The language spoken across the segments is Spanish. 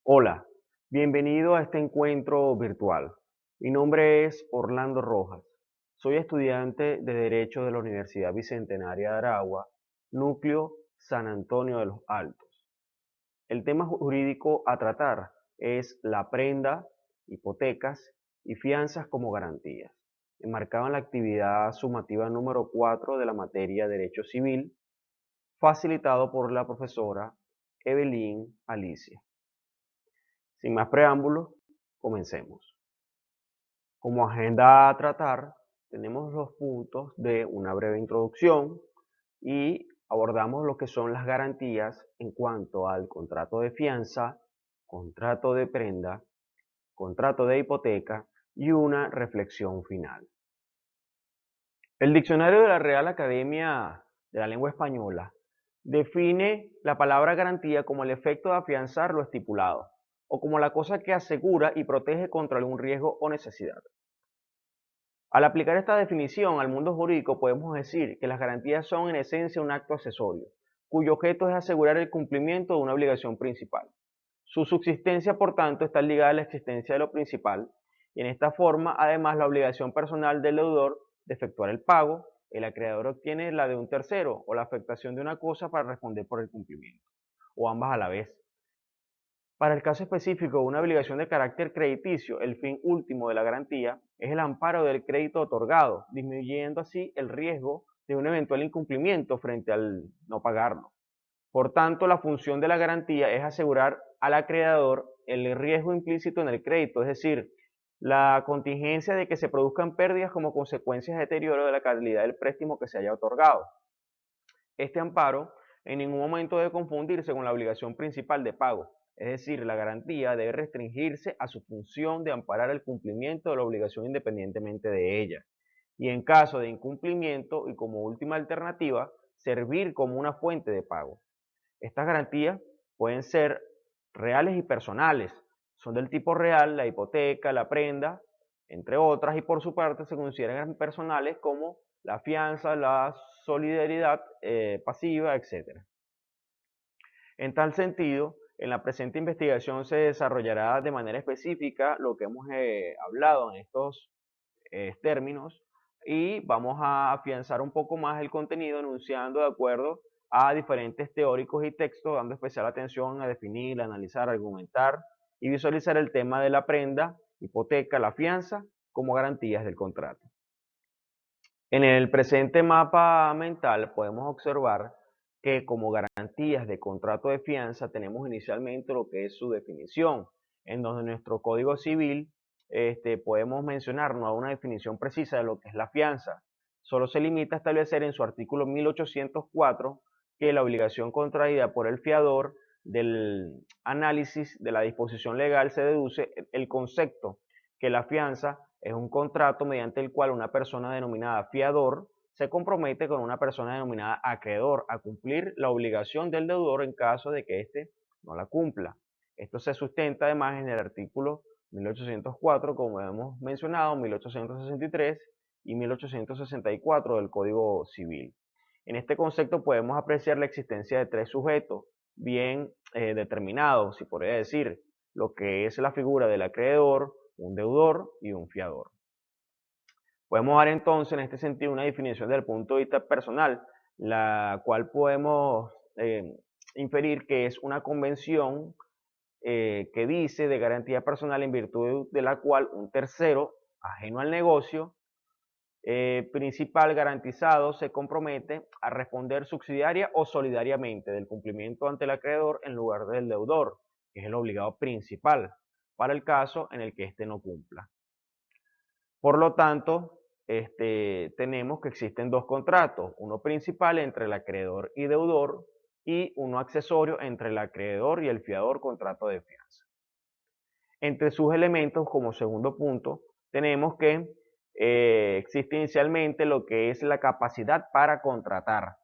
Hola, bienvenido a este encuentro virtual. Mi nombre es Orlando Rojas. Soy estudiante de Derecho de la Universidad Bicentenaria de Aragua, Núcleo San Antonio de los Altos. El tema jurídico a tratar es la prenda, hipotecas y fianzas como garantías, enmarcado en la actividad sumativa número 4 de la materia Derecho Civil, facilitado por la profesora Evelyn Alicia. Sin más preámbulos, comencemos. Como agenda a tratar, tenemos los puntos de una breve introducción y abordamos lo que son las garantías en cuanto al contrato de fianza, contrato de prenda, contrato de hipoteca y una reflexión final. El diccionario de la Real Academia de la Lengua Española define la palabra garantía como el efecto de afianzar lo estipulado, o como la cosa que asegura y protege contra algún riesgo o necesidad. Al aplicar esta definición al mundo jurídico podemos decir que las garantías son en esencia un acto accesorio, cuyo objeto es asegurar el cumplimiento de una obligación principal. Su subsistencia, por tanto, está ligada a la existencia de lo principal, y en esta forma, además, la obligación personal del deudor de efectuar el pago, el acreedor obtiene la de un tercero o la afectación de una cosa para responder por el cumplimiento, o ambas a la vez. Para el caso específico de una obligación de carácter crediticio, el fin último de la garantía es el amparo del crédito otorgado, disminuyendo así el riesgo de un eventual incumplimiento frente al no pagarlo. Por tanto, la función de la garantía es asegurar al acreedor el riesgo implícito en el crédito, es decir, la contingencia de que se produzcan pérdidas como consecuencia de deterioro de la calidad del préstamo que se haya otorgado. Este amparo en ningún momento debe confundirse con la obligación principal de pago, es decir, la garantía debe restringirse a su función de amparar el cumplimiento de la obligación independientemente de ella, y en caso de incumplimiento y como última alternativa, servir como una fuente de pago. Estas garantías pueden ser reales y personales. Son del tipo real, la hipoteca, la prenda, entre otras, y por su parte se consideran personales como la fianza, la solidaridad pasiva, etc. En tal sentido, en la presente investigación se desarrollará de manera específica lo que hemos hablado en estos términos y vamos a afianzar un poco más el contenido enunciando de acuerdo a diferentes teóricos y textos, dando especial atención a definir, analizar, argumentar y visualizar el tema de la prenda, hipoteca, la fianza como garantías del contrato. En el presente mapa mental podemos observar que como garantías de contrato de fianza tenemos inicialmente lo que es su definición, en donde nuestro Código Civil podemos mencionar no una definición precisa de lo que es la fianza. Solo se limita a establecer en su artículo 1804 que la obligación contraída por el fiador del análisis de la disposición legal se deduce el concepto que la fianza es un contrato mediante el cual una persona denominada fiador se compromete con una persona denominada acreedor a cumplir la obligación del deudor en caso de que éste no la cumpla. Esto se sustenta además en el artículo 1804, como hemos mencionado, 1863 y 1864 del Código Civil. En este concepto podemos apreciar la existencia de tres sujetos bien determinados, si podría decir, lo que es la figura del acreedor, un deudor y un fiador. Podemos dar entonces en este sentido una definición desde el punto de vista personal, la cual podemos inferir que es una convención que dice de garantía personal en virtud de la cual un tercero, ajeno al negocio, principal garantizado se compromete a responder subsidiaria o solidariamente del cumplimiento ante el acreedor en lugar del deudor, que es el obligado principal, para el caso en el que éste no cumpla. Por lo tanto, tenemos que existen dos contratos, uno principal entre el acreedor y deudor y uno accesorio entre el acreedor y el fiador, contrato de fianza. Entre sus elementos, como segundo punto, tenemos que existe inicialmente lo que es la capacidad para contratar.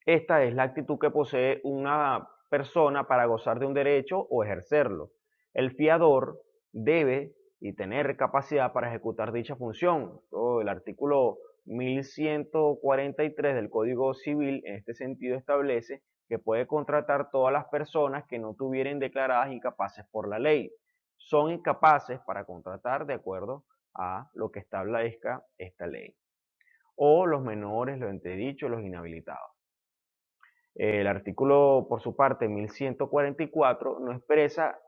Esta es la actitud que posee una persona para gozar de un derecho o ejercerlo. El fiador debe y tener capacidad para ejecutar dicha función. Todo el artículo 1143 del Código Civil en este sentido establece que puede contratar todas las personas que no tuvieran declaradas incapaces por la ley. Son incapaces para contratar de acuerdo a lo que establezca esta ley. O los menores, los entredichos, los inhabilitados. El artículo, por su parte, 1144, nos expresa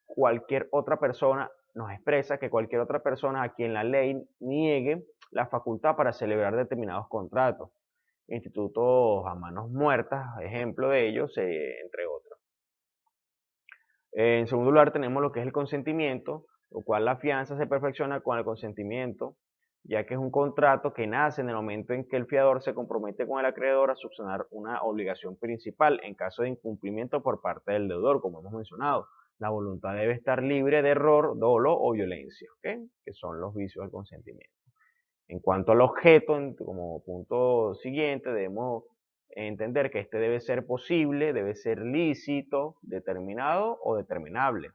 cualquier otra persona, nos expresa que cualquier otra persona a quien la ley niegue la facultad para celebrar determinados contratos. Institutos a manos muertas, ejemplo de ellos, entre otros. En segundo lugar, tenemos lo que es el consentimiento, lo cual la fianza se perfecciona con el consentimiento, ya que es un contrato que nace en el momento en que el fiador se compromete con el acreedor a subsanar una obligación principal en caso de incumplimiento por parte del deudor, como hemos mencionado. La voluntad debe estar libre de error, dolo o violencia, ¿okay? Que son los vicios del consentimiento. En cuanto al objeto, como punto siguiente, debemos entender que este debe ser posible, debe ser lícito, determinado o determinable.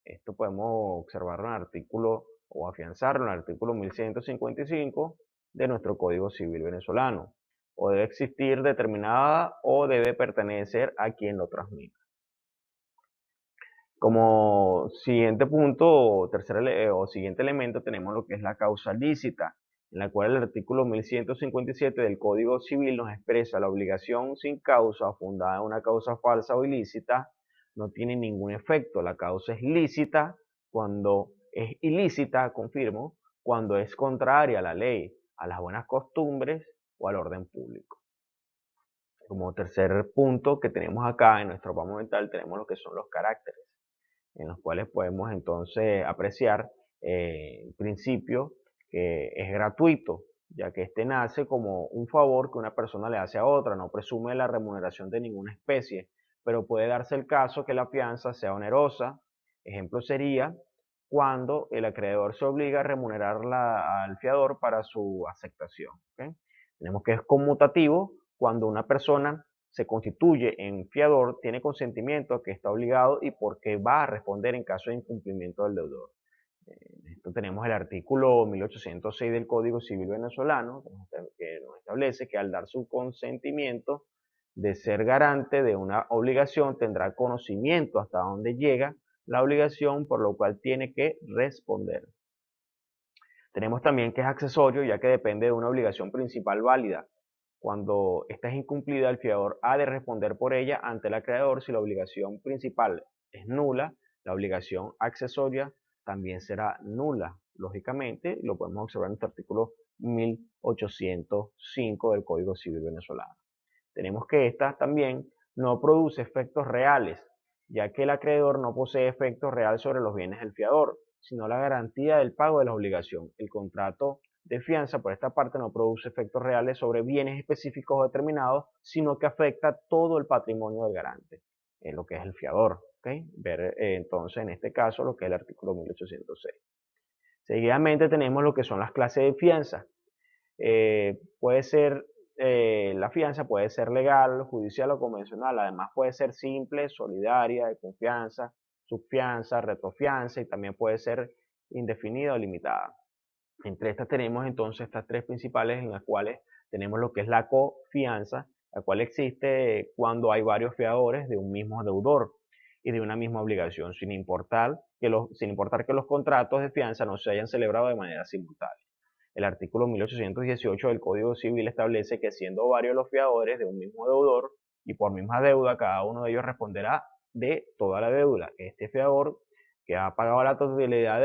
Esto podemos observarlo en el artículo o afianzarlo en el artículo 1155 de nuestro Código Civil venezolano. O debe existir determinada o debe pertenecer a quien lo transmita. Como siguiente punto o siguiente elemento tenemos lo que es la causa lícita, en la cual el artículo 1157 del Código Civil nos expresa la obligación sin causa fundada en una causa falsa o ilícita no tiene ningún efecto. La causa es lícita cuando es ilícita, confirmo, cuando es contraria a la ley, a las buenas costumbres o al orden público. Como tercer punto que tenemos acá en nuestro mapa mental tenemos lo que son los caracteres, en los cuales podemos entonces apreciar el principio que es gratuito, ya que este nace como un favor que una persona le hace a otra, no presume la remuneración de ninguna especie, pero puede darse el caso que la fianza sea onerosa. Ejemplo sería cuando el acreedor se obliga a remunerar al fiador para su aceptación. ¿Okay? Tenemos que es conmutativo cuando una persona se constituye en fiador, tiene consentimiento a que está obligado y porque va a responder en caso de incumplimiento del deudor. Esto tenemos el artículo 1806 del Código Civil venezolano, que nos establece que al dar su consentimiento de ser garante de una obligación, tendrá conocimiento hasta dónde llega la obligación, por lo cual tiene que responder. Tenemos también que es accesorio, ya que depende de una obligación principal válida. Cuando esta es incumplida, el fiador ha de responder por ella ante el acreedor. Si la obligación principal es nula, la obligación accesoria también será nula. Lógicamente, lo podemos observar en este artículo 1805 del Código Civil venezolano. Tenemos que esta también no produce efectos reales, ya que el acreedor no posee efectos reales sobre los bienes del fiador, sino la garantía del pago de la obligación. El contrato de fianza, por esta parte, no produce efectos reales sobre bienes específicos o determinados, sino que afecta todo el patrimonio del garante, en lo que es el fiador. ¿Okay? Ver entonces en este caso lo que es el artículo 1806. Seguidamente tenemos lo que son las clases de fianza. Puede ser, la fianza puede ser legal, judicial o convencional. Además puede ser simple, solidaria, de confianza, subfianza, retrofianza y también puede ser indefinida o limitada. Entre estas tenemos entonces estas tres principales en las cuales tenemos lo que es la cofianza, la cual existe cuando hay varios fiadores de un mismo deudor y de una misma obligación, sin importar que los contratos de fianza no se hayan celebrado de manera simultánea. El artículo 1818 del Código Civil establece que siendo varios los fiadores de un mismo deudor y por misma deuda, cada uno de ellos responderá de toda la deuda. Este fiador que ha pagado la totalidad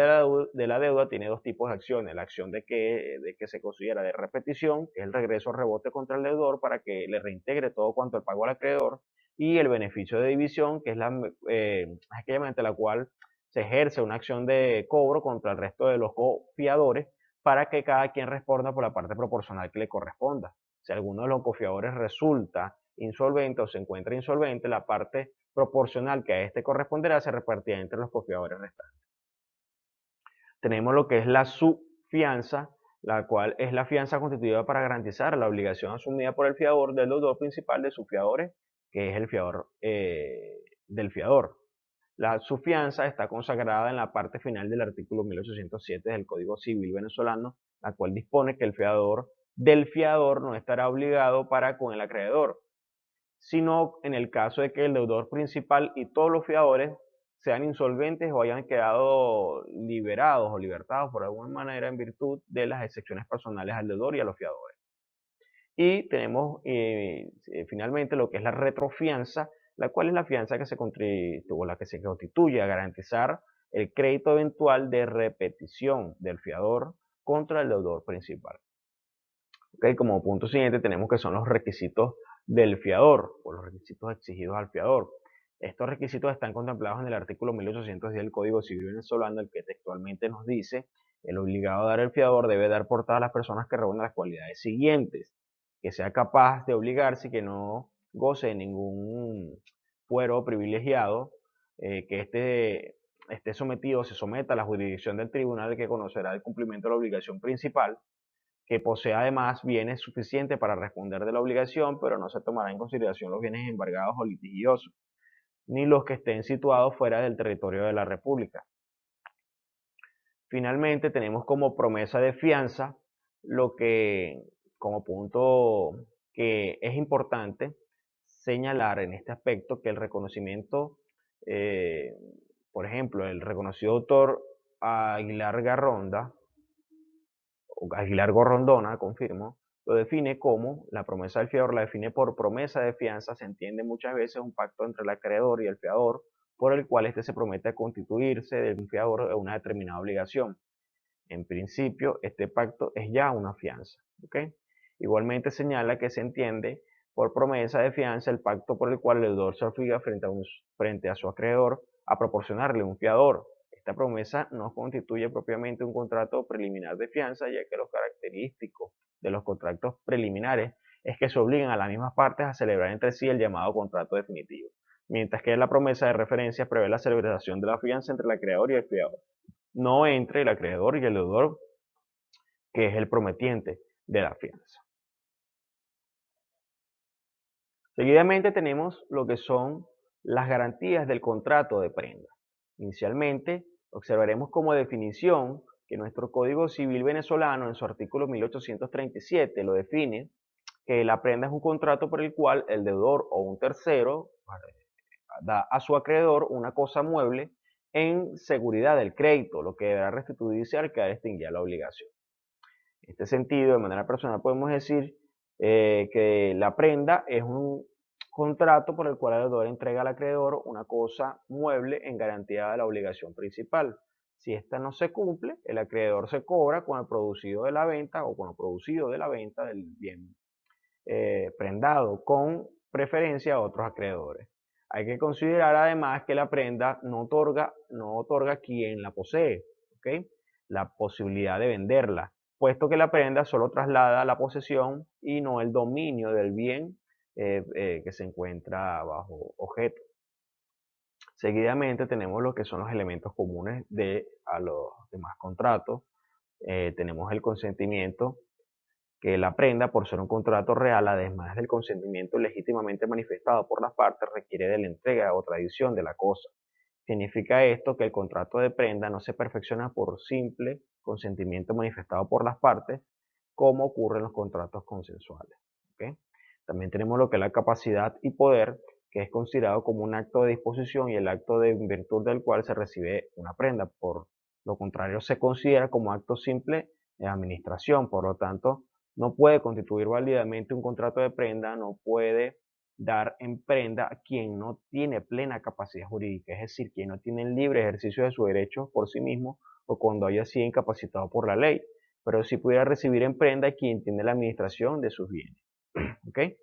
de la deuda tiene dos tipos de acciones. La acción de que se considera de repetición, que es el regreso o rebote contra el deudor para que le reintegre todo cuanto el pago al acreedor, y el beneficio de división, que es aquella mediante la cual se ejerce una acción de cobro contra el resto de los cofiadores para que cada quien responda por la parte proporcional que le corresponda. Si alguno de los cofiadores resulta insolvente o se encuentra insolvente, la parte proporcional que a este corresponderá se repartirá entre los cofiadores restantes. Tenemos lo que es la subfianza, la cual es la fianza constituida para garantizar la obligación asumida por el fiador del deudor principal de sus fiadores, que es el fiador del fiador. La subfianza está consagrada en la parte final del artículo 1807 del Código Civil venezolano, la cual dispone que el fiador del fiador no estará obligado para con el acreedor, sino en el caso de que el deudor principal y todos los fiadores sean insolventes o hayan quedado liberados o libertados por alguna manera en virtud de las excepciones personales al deudor y a los fiadores. Y tenemos finalmente lo que es la retrofianza, la cual es la fianza que se constituye a garantizar el crédito eventual de repetición del fiador contra el deudor principal. ¿Okay? Como punto siguiente tenemos que son los requisitos del fiador o los requisitos exigidos al fiador. Estos requisitos están contemplados en el artículo 1810 del Código Civil venezolano, el que textualmente nos dice: el obligado a dar el fiador debe dar por todas las personas que reúnan las cualidades siguientes: que sea capaz de obligarse y que no goce de ningún fuero privilegiado, que esté sometido o se someta a la jurisdicción del tribunal, que conocerá el cumplimiento de la obligación principal, que posea además bienes suficientes para responder de la obligación, pero no se tomará en consideración los bienes embargados o litigiosos, ni los que estén situados fuera del territorio de la República. Finalmente, tenemos como promesa de fianza lo que, como punto que es importante señalar en este aspecto, que el reconocimiento, por ejemplo, el reconocido autor Aguilar Garronda, o Aguilar Gorrondona, confirmo, lo define como, la promesa del fiador la define por promesa de fianza. Se entiende muchas veces un pacto entre el acreedor y el fiador, por el cual éste se promete a constituirse de un fiador de una determinada obligación. En principio, este pacto es ya una fianza. ¿Okay? Igualmente señala que se entiende por promesa de fianza el pacto por el cual el deudor se obliga frente a su acreedor a proporcionarle un fiador. Esta promesa no constituye propiamente un contrato preliminar de fianza, ya que los característicos de los contratos preliminares es que se obligan a las mismas partes a celebrar entre sí el llamado contrato definitivo, mientras que la promesa de referencia prevé la celebración de la fianza entre el acreedor y el fiador, no entre el acreedor y el deudor, que es el prometiente de la fianza. Seguidamente tenemos lo que son las garantías del contrato de prenda. Inicialmente, observaremos como definición que nuestro Código Civil venezolano, en su artículo 1837, lo define que la prenda es un contrato por el cual el deudor o un tercero da a su acreedor una cosa mueble en seguridad del crédito, lo que deberá restituirse al quedar extinguida la obligación. En este sentido, de manera personal, podemos decir que la prenda es un contrato por el cual el deudor entrega al acreedor una cosa mueble en garantía de la obligación principal. Si esta no se cumple, el acreedor se cobra con el producido de la venta o con lo producido de la venta del bien prendado, con preferencia a otros acreedores. Hay que considerar además que la prenda no otorga quien la posee, ¿okay? La posibilidad de venderla, puesto que la prenda solo traslada la posesión y no el dominio del bien que se encuentra bajo objeto. Seguidamente tenemos lo que son los elementos comunes a los demás contratos. Tenemos el consentimiento, que la prenda, por ser un contrato real, además del consentimiento legítimamente manifestado por las partes, requiere de la entrega o tradición de la cosa. Significa esto que el contrato de prenda no se perfecciona por simple consentimiento manifestado por las partes, como ocurre en los contratos consensuales. ¿Okay? También tenemos lo que es la capacidad y poder, que es considerado como un acto de disposición y el acto de virtud del cual se recibe una prenda. Por lo contrario, se considera como acto simple de administración. Por lo tanto, no puede constituir válidamente un contrato de prenda, no puede dar en prenda a quien no tiene plena capacidad jurídica, es decir, quien no tiene el libre ejercicio de su derecho por sí mismo o cuando haya sido incapacitado por la ley, pero sí pudiera recibir en prenda a quien tiene la administración de sus bienes. ¿Okay?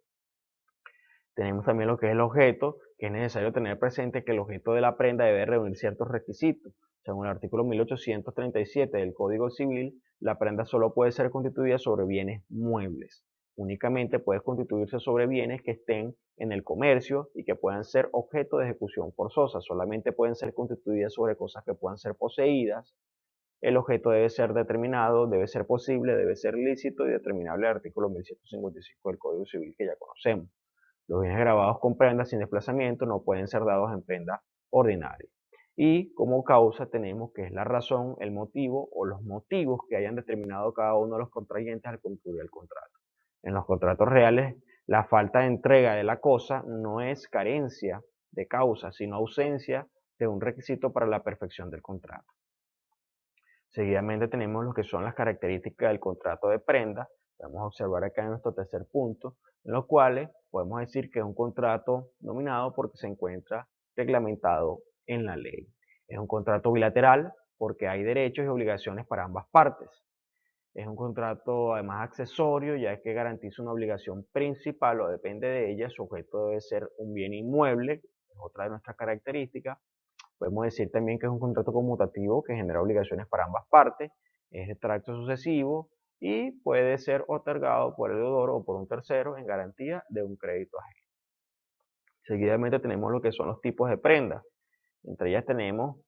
Tenemos también lo que es el objeto, que es necesario tener presente que el objeto de la prenda debe reunir ciertos requisitos. Según el artículo 1837 del Código Civil, la prenda solo puede ser constituida sobre bienes muebles. Únicamente puede constituirse sobre bienes que estén en el comercio y que puedan ser objeto de ejecución forzosa. Solamente pueden ser constituidas sobre cosas que puedan ser poseídas. El objeto debe ser determinado, debe ser posible, debe ser lícito y determinable el artículo 1155 del Código Civil, que ya conocemos. Los bienes grabados con prenda sin desplazamiento no pueden ser dados en prenda ordinaria. Y como causa tenemos que es la razón, el motivo o los motivos que hayan determinado cada uno de los contrayentes al concluir el contrato. En los contratos reales La falta de entrega de la cosa no es carencia de causa, sino ausencia de un requisito para la perfección del contrato. Seguidamente tenemos lo que son las características del contrato de prenda. Vamos a observar acá en nuestro tercer punto, en los cuales podemos decir que es un contrato nominado porque se encuentra reglamentado en la ley. Es un contrato bilateral porque hay derechos y obligaciones para ambas partes. Es un contrato además accesorio, ya que garantiza una obligación principal o depende de ella. Su objeto debe ser un bien inmueble, es otra de nuestras características. Podemos decir también que es un contrato conmutativo que genera obligaciones para ambas partes, es de tracto sucesivo y puede ser otorgado por el deudor o por un tercero en garantía de un crédito ajeno. Seguidamente tenemos lo que son los tipos de prendas. Entre ellas tenemos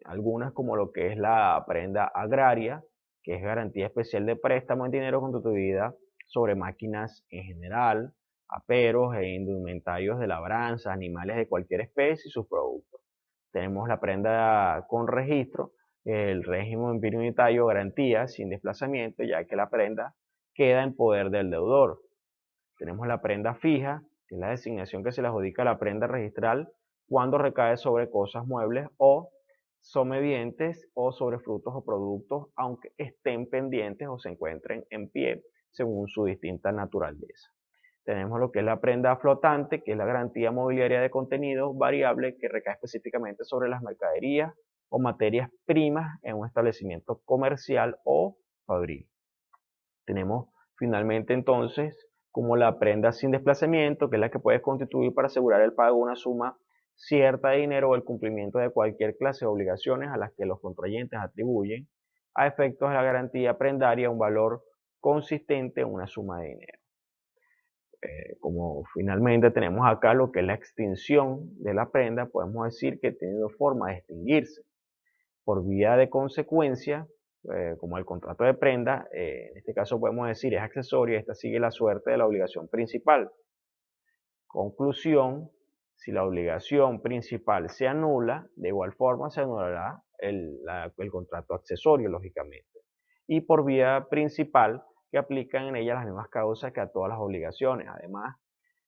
algunas como lo que es la prenda agraria, que es garantía especial de préstamo en dinero con tutelidad sobre máquinas en general, aperos e indumentarios de labranza, animales de cualquier especie y sus productos. Tenemos la prenda con registro, el régimen prioritario garantía sin desplazamiento, ya que la prenda queda en poder del deudor. Tenemos la prenda fija, que es la designación que se le adjudica a la prenda registral cuando recae sobre cosas muebles o somedientes o sobre frutos o productos, aunque estén pendientes o se encuentren en pie, según su distinta naturaleza. Tenemos lo que es la prenda flotante, que es la garantía mobiliaria de contenido variable que recae específicamente sobre las mercaderías o materias primas en un establecimiento comercial o fabril. Tenemos finalmente entonces como la prenda sin desplazamiento, que es la que puedes constituir para asegurar el pago de una suma cierta de dinero o el cumplimiento de cualquier clase de obligaciones a las que los contrayentes atribuyen a efectos de la garantía prendaria un valor consistente en una suma de dinero. Como finalmente tenemos acá lo que es la extinción de la prenda, podemos decir que tiene dos formas de extinguirse. Por vía de consecuencia, como el contrato de prenda, en este caso podemos decir es accesorio, esta sigue la suerte de la obligación principal. Conclusión, si la obligación principal se anula, de igual forma se anulará el contrato accesorio, lógicamente. Y por vía principal, que aplican en ella las mismas causas que a todas las obligaciones. Además,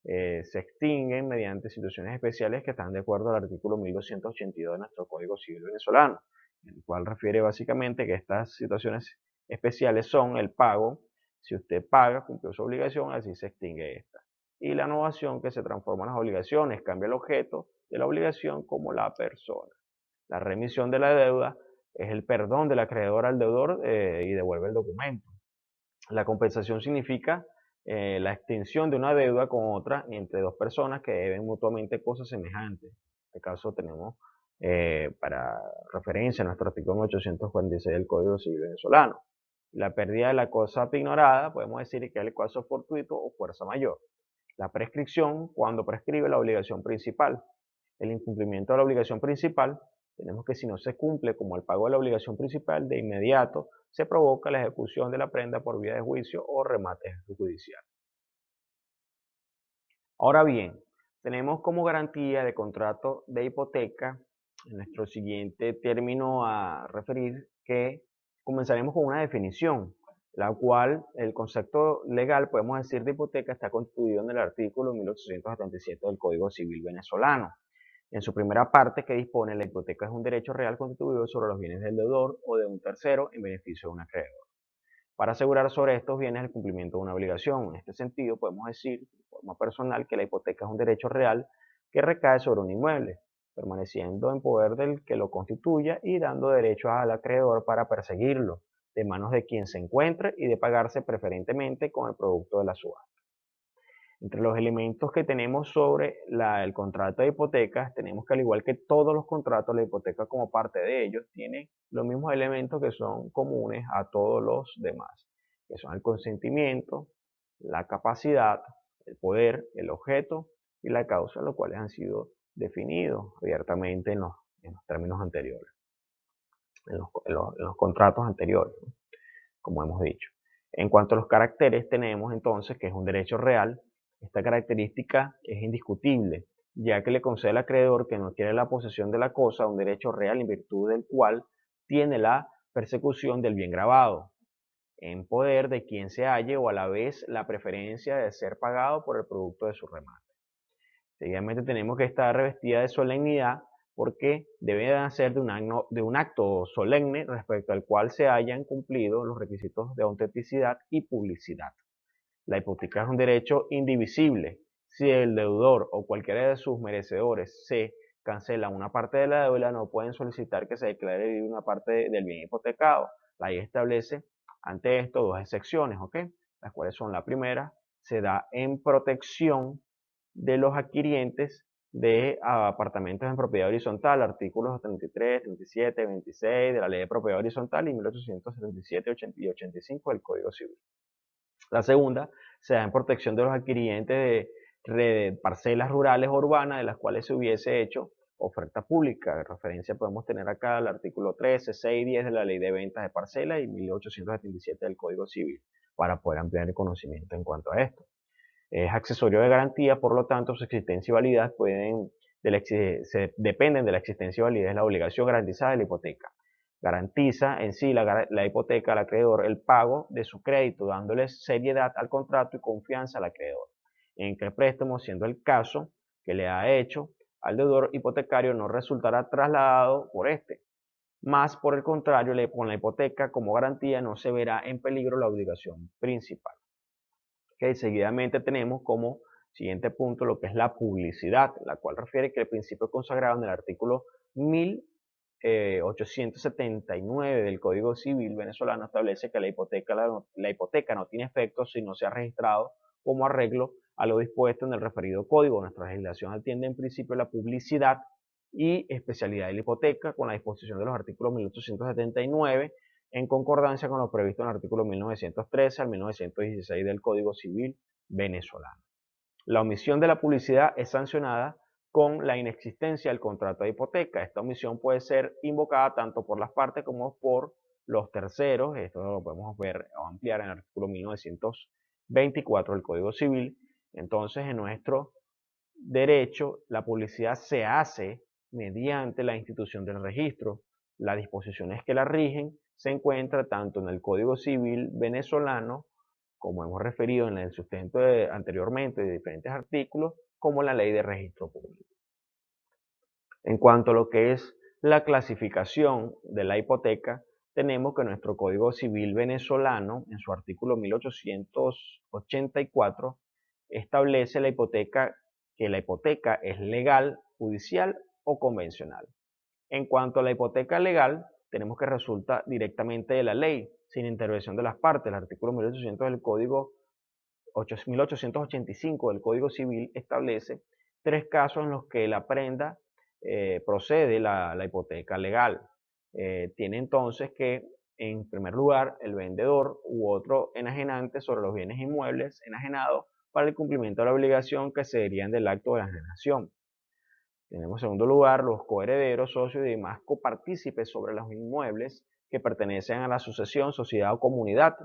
se extinguen mediante situaciones especiales que están de acuerdo al artículo 1282 de nuestro Código Civil venezolano, el cual refiere básicamente que estas situaciones especiales son el pago, si usted paga, cumplió su obligación, así se extingue esta. Y la novación, que se transforma en las obligaciones, cambia el objeto de la obligación como la persona. La remisión de la deuda es el perdón del acreedor al deudor y devuelve el documento. La compensación significa la extinción de una deuda con otra entre dos personas que deben mutuamente cosas semejantes. En este caso tenemos para referencia nuestro artículo 846 del Código Civil venezolano. La pérdida de la cosa ignorada, podemos decir que es el caso fortuito o fuerza mayor. La prescripción, cuando prescribe la obligación principal. El incumplimiento de la obligación principal, tenemos que si no se cumple como el pago de la obligación principal, de inmediato se provoca la ejecución de la prenda por vía de juicio o remate judicial. Ahora bien, tenemos como garantía de contrato de hipoteca, en nuestro siguiente término a referir, que comenzaremos con una definición, la cual el concepto legal, podemos decir, de hipoteca está constituido en el artículo 1877 del Código Civil venezolano. En su primera parte, que dispone, la hipoteca es un derecho real constituido sobre los bienes del deudor o de un tercero en beneficio de un acreedor, para asegurar sobre estos bienes el cumplimiento de una obligación. En este sentido, podemos decir de forma personal que la hipoteca es un derecho real que recae sobre un inmueble, permaneciendo en poder del que lo constituya y dando derecho al acreedor para perseguirlo de manos de quien se encuentre y de pagarse preferentemente con el producto de la subasta. Entre los elementos que tenemos sobre el contrato de hipotecas, tenemos que al igual que todos los contratos, la hipoteca como parte de ellos tiene los mismos elementos que son comunes a todos los demás, que son el consentimiento, la capacidad, el poder, el objeto y la causa, los cuales han sido definidos abiertamente en los términos anteriores, en los contratos anteriores, ¿no? Como hemos dicho. En cuanto a los caracteres, tenemos entonces que es un derecho real. Esta característica es indiscutible, ya que le concede al acreedor que no quiere la posesión de la cosa un derecho real en virtud del cual tiene la persecución del bien grabado. en poder de quien se halle o a la vez la preferencia de ser pagado por el producto de su remate. Seguidamente tenemos que estar revestida de solemnidad porque debe ser de un acto solemne respecto al cual se hayan cumplido los requisitos de autenticidad y publicidad. La hipoteca es un derecho indivisible. Si el deudor o cualquiera de sus merecedores se cancela una parte de la deuda, no pueden solicitar que se declare una parte del bien hipotecado. La ley establece ante esto dos excepciones, ¿ok? Las cuales son: la primera, se da en protección de los adquirientes de apartamentos en propiedad horizontal, artículos 33, 37, 26 de la Ley de Propiedad Horizontal y 1877 y 85 del Código Civil. La segunda se da en protección de los adquirientes de parcelas rurales o urbanas de las cuales se hubiese hecho oferta pública. De referencia podemos tener acá el artículo 13, 6 y 10 de la Ley de Ventas de Parcelas y 1877 del Código Civil para poder ampliar el conocimiento en cuanto a esto. Es accesorio de garantía, por lo tanto su existencia y validez dependen de la existencia y validez de la obligación garantizada de la hipoteca. Garantiza en sí la hipoteca al acreedor el pago de su crédito, dándole seriedad al contrato y confianza al acreedor, en que el préstamo, siendo el caso que le ha hecho al deudor hipotecario, no resultará trasladado por este. Más por el contrario, con la hipoteca como garantía no se verá en peligro la obligación principal. Okay, seguidamente tenemos como siguiente punto lo que es la publicidad, la cual refiere que el principio consagrado en el artículo 1879 del Código Civil venezolano establece que la hipoteca no tiene efecto si no se ha registrado como arreglo a lo dispuesto en el referido código. Nuestra legislación atiende en principio la publicidad y especialidad de la hipoteca con la disposición de los artículos 1879 en concordancia con lo previsto en el artículo 1913 al 1916 del Código Civil venezolano. La omisión de la publicidad es sancionada con la inexistencia del contrato de hipoteca. Esta omisión puede ser invocada tanto por las partes como por los terceros. Esto lo podemos ver o ampliar en el artículo 1924 del Código Civil. Entonces, en nuestro derecho, la publicidad se hace mediante la institución del registro. Las disposiciones que la rigen se encuentran tanto en el Código Civil venezolano, como hemos referido en el sustento anteriormente de diferentes artículos, como en la Ley de Registro Público. En cuanto a lo que es la clasificación de la hipoteca, tenemos que nuestro Código Civil venezolano, en su artículo 1884, establece que la hipoteca es legal, judicial o convencional. En cuanto a la hipoteca legal, tenemos que resulta directamente de la ley, sin intervención de las partes. El artículo 1885 del Código Civil establece tres casos en los que la prenda procede la hipoteca legal. Tiene entonces que, en primer lugar, el vendedor u otro enajenante sobre los bienes inmuebles enajenados para el cumplimiento de la obligación que se derivan del acto de enajenación. Tenemos en segundo lugar los coherederos, socios y demás copartícipes sobre los inmuebles que pertenecen a la sucesión, sociedad o comunidad,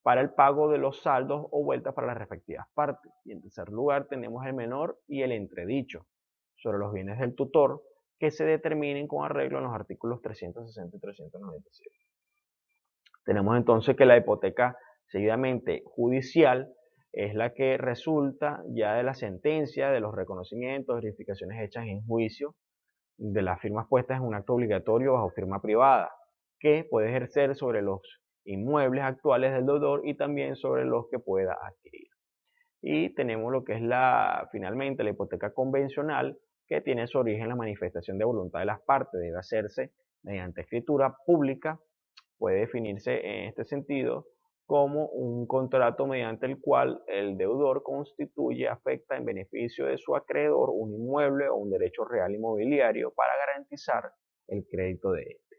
para el pago de los saldos o vueltas para las respectivas partes. Y en tercer lugar tenemos el menor y el entredicho sobre los bienes del tutor que se determinen con arreglo en los artículos 360 y 397. Tenemos entonces que la hipoteca seguidamente judicial es la que resulta ya de la sentencia, de los reconocimientos, verificaciones hechas en juicio, de las firmas puestas en un acto obligatorio bajo firma privada, que puede ejercer sobre los inmuebles actuales del deudor y también sobre los que pueda adquirir. Y tenemos lo que es finalmente la hipoteca convencional, que tiene su origen en la manifestación de voluntad de las partes. Debe hacerse mediante escritura pública. Puede definirse en este sentido como un contrato mediante el cual el deudor constituye, afecta en beneficio de su acreedor un inmueble o un derecho real inmobiliario para garantizar el crédito de este.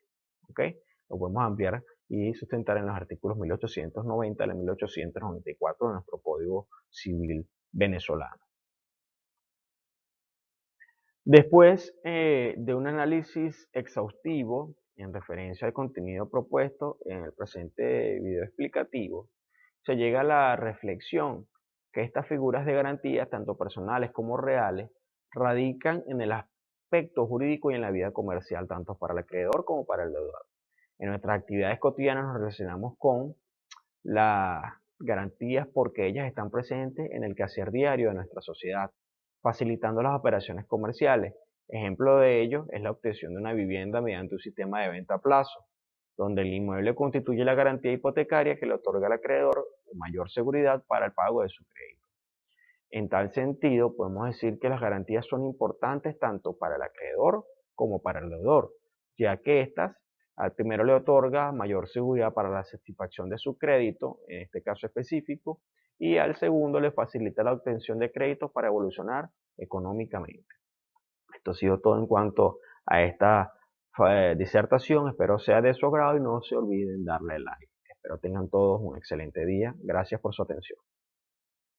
¿Okay? Lo podemos ampliar y sustentar en los artículos 1890 a 1894 de nuestro Código Civil venezolano. Después de un análisis exhaustivo en referencia al contenido propuesto en el presente video explicativo, se llega a la reflexión que estas figuras de garantía, tanto personales como reales, radican en el aspecto jurídico y en la vida comercial, tanto para el acreedor como para el deudor. En nuestras actividades cotidianas nos relacionamos con las garantías porque ellas están presentes en el quehacer diario de nuestra sociedad, facilitando las operaciones comerciales. Ejemplo de ello es la obtención de una vivienda mediante un sistema de venta a plazo, donde el inmueble constituye la garantía hipotecaria que le otorga al acreedor mayor seguridad para el pago de su crédito. En tal sentido, podemos decir que las garantías son importantes tanto para el acreedor como para el deudor, ya que éstas al primero le otorga mayor seguridad para la satisfacción de su crédito, en este caso específico, y al segundo le facilita la obtención de créditos para evolucionar económicamente. Esto ha sido todo en cuanto a esta disertación. Espero sea de su agrado y no se olviden darle like. Espero tengan todos un excelente día. Gracias por su atención.